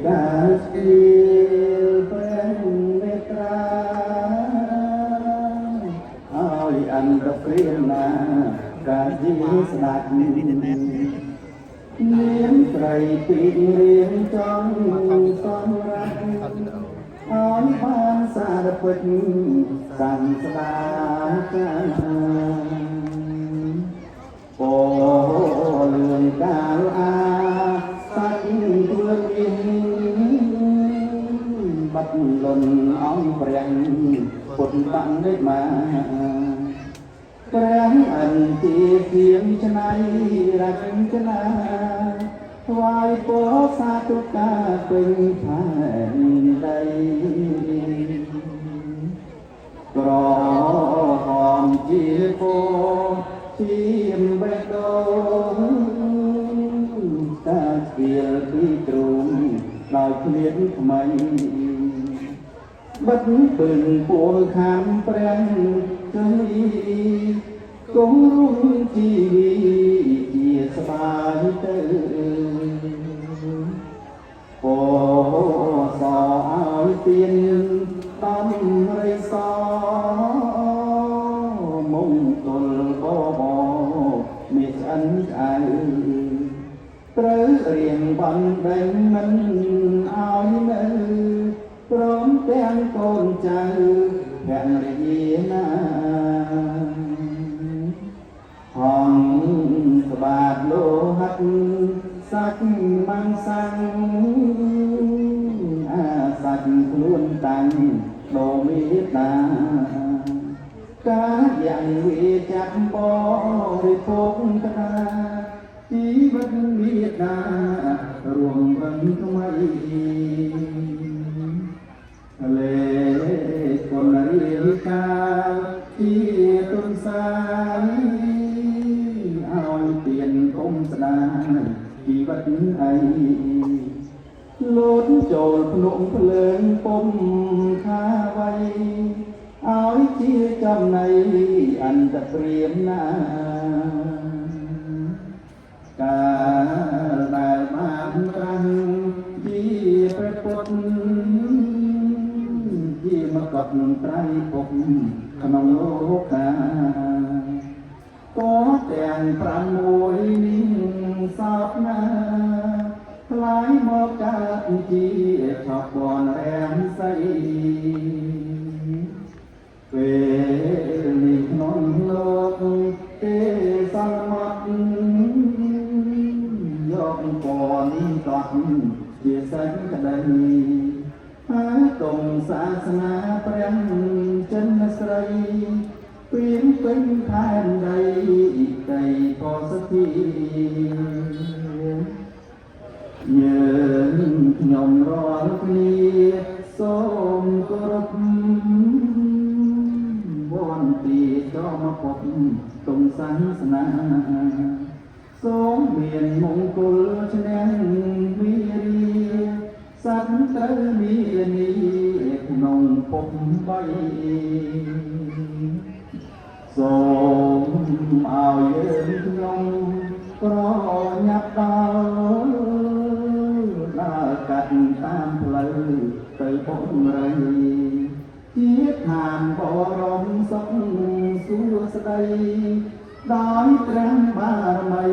ការស្គាល់ព្រះមេត្រាឲ្យអន្តព្រាណាកាជីស្ដាច់មានត្រីពីរៀងចង់សម្រាប់ឲ្យបានសារពិតសាំស្ដាកាពោលឿនកាលអាសាច់ធ្វើមានបាត់លន់អង្គព្រះពុទ្ធបាននេះមកព្រះអន្ទាគៀងច្នៃរចនាថ្វាយពោសាទុកាពេញផែនដីក្រហមជាពោជាបេះដូងតាស្គាល់ពីទ្រូងដោយគ្មានថ្មីបិទពឹងពួងខាងព្រះគឺគង់រួមជីវីជាស្បាយទៅពោសឲ្យទៀនដំរីសមង្គលបបមានឆ្អិនឆ្អៅត្រូវរៀងបណ្ដេញមិនឲ្យនៅព្រមទាំងកូនចៅភរិយាណាហងស្បាតលោហិតសាច់មាំងសាំងអាសាច់ខ្លួនតាំងដូមេតាកាយ៉ាងវាចាប់បរិភោគកណាជីវិតមេតារួមរឹងថ្មីលេគុណរៀបការជាទុនសាយឲ្យទៀនគុំស្ដាយជីវិតអីលោតចូលភ្នំភ្លើងពុំខាវៃឲ្យជាចំណៃអន្តព្រាមណាកាលដែលបានត្រាស់ជាព្រះពុទ្ធជាមកកត់ត្រៃពុកក្នុងលោកាក៏ទាំង6នេះសោកណាថ្លៃមកកើតជាឆោបនរាំសីពេលនេះក្នុងលោកទេសន្មតយកពនតត់ជាសេចក្តីហើយតុងសាសនាព្រះចិនស្រីព្រៀងពេញផែនដីដីពោសធីយើងខ្ញុំរាល់គ្នាសូមគោរពវន្ទាចំពុទ្ធតុងសាសនាសូមមានមង្គលឈ្នះវិរិយសត្វត្រូវមាននេះក្នុងពុទ្ធបីសូមឲ្យយើងខ្ញុំប្រញាប់ដល់ដើរកាត់តាមផ្លូវទៅបុរីជាឋានបរមសុខសួស្តីដោយព្រះបារមី